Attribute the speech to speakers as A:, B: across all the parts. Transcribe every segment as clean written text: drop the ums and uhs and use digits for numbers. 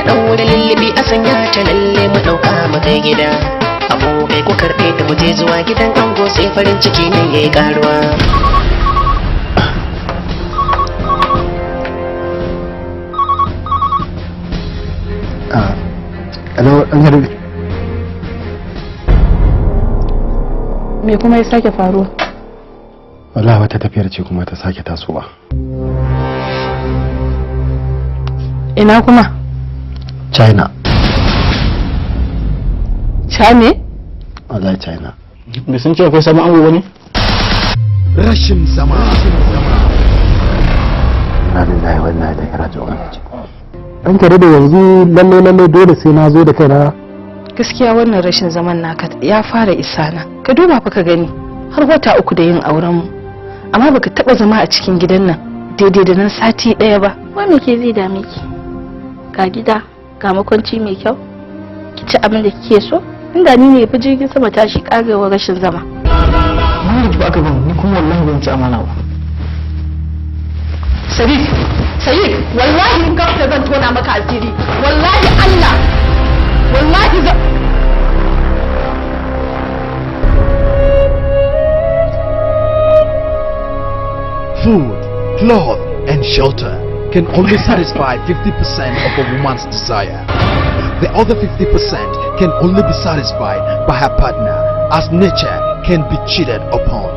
A: daura lullubi a sanya ta lalle mu dauka mu kai gida abokai ku karbe ta mu je zuwa gidan ango sai farin ciki ne yayi karuwa
B: hello dan garbi
C: me kuma ya sake faruwa?
B: wallahi wata tafiyar ce kuma ta sake tasowa.
C: Ina kuma?
B: China.
C: China?
B: wallahi China.
D: bai san cewa kai samu ango bane?
E: Rashin zama.
B: na lillahi wa inna ilaihi raji'un. an kare da yanzu lalle dole sai na zo da kaina.
C: Gaskiya wannan rashin zaman naka ya fara isana. Ka duba fa ka gani har wata 3 da yin auren mu. Amma baka taba zama a cikin gidan nan daidai da nan sati daya ba.
F: Wa me ke zai dame ki? Ga gida, ga makwanci mai kyau. Ki ci abin da kike so. Inda ni ne fi jirgin sama tashi karewa rashin zama.
D: Mun da aka ban ni kuma wallahi ban ci amana ba.
C: Sadiq, wallahi in ka zan tona maka asiri. Wallahi Allah. Wallahi
E: Food, cloth, and shelter can only satisfy 50% of a woman's desire. The other 50% can only be satisfied by her partner, as nature can be cheated upon.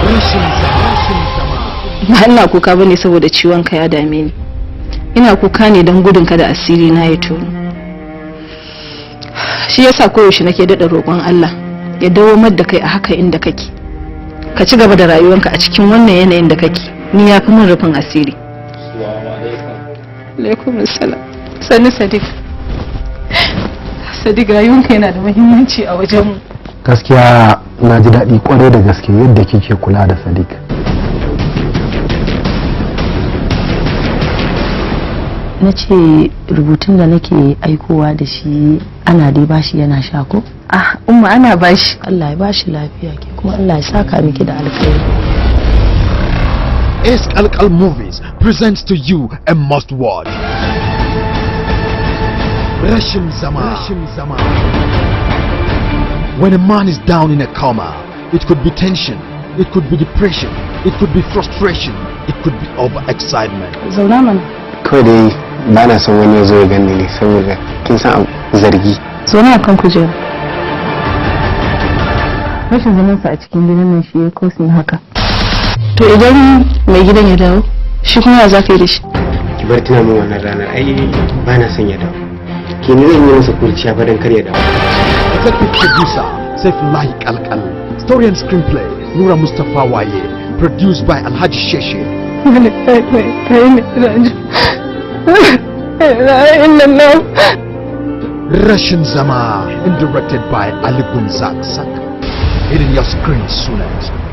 E: Rashin zama.
C: ba ina kuka bane saboda ciwon ka ya dame ni. Ina kuka ne don gudun ka da asiri na ya tono. Shi yasa koyaushe nake daɗa roƙon Allah ya dawomar da kai a haka inda kake. Ka ci gaba da rayuwanka a cikin wannan yanayin da kake. Ni ya fi min rufin asiri. Alaikum assalam. Sani Sadiq. Sadiq rayuwanka yana da muhimmanci a wajenmu.
B: gaskiya na ji daɗi kwarai da gaske yadda kike kula da Sadiq.
G: na ce rubutun da nake aikowa da shi ana dai bashi yana sha ko?
C: Umma ana bashi.
G: Allah ya bashi lafiya ke kuma Allah ya saka miki da alkhairi.
E: Kalkal Movies presents to you a must watch. Rashin zama. When a man is down in a coma, it could be tension, it could be depression, it could be frustration, it could be overexcitement.
C: Zauna mana.
B: kawai dai ba na son wani ya zo ya gani ne saboda kin san zargi.
C: Zauna kan kujera. Rashin zamansa a cikin gidan nan shi ya kosin haka. To idan mai gidan ya dawo, shi kuma ya za ka yi da shi?
B: ki bar tuna min wannan ranar ai ba na son ya dawo. Ki ne zan yi masa kurciya fa dan kar ya dawo.
E: Executive producer Saifullahi Kalkal. Story and screenplay Nura Mustafa Waye. Produced by Alhaji Sheshe. Rashin Zama, and directed by Ali Gunzak Sak. Hitting your screen soon as.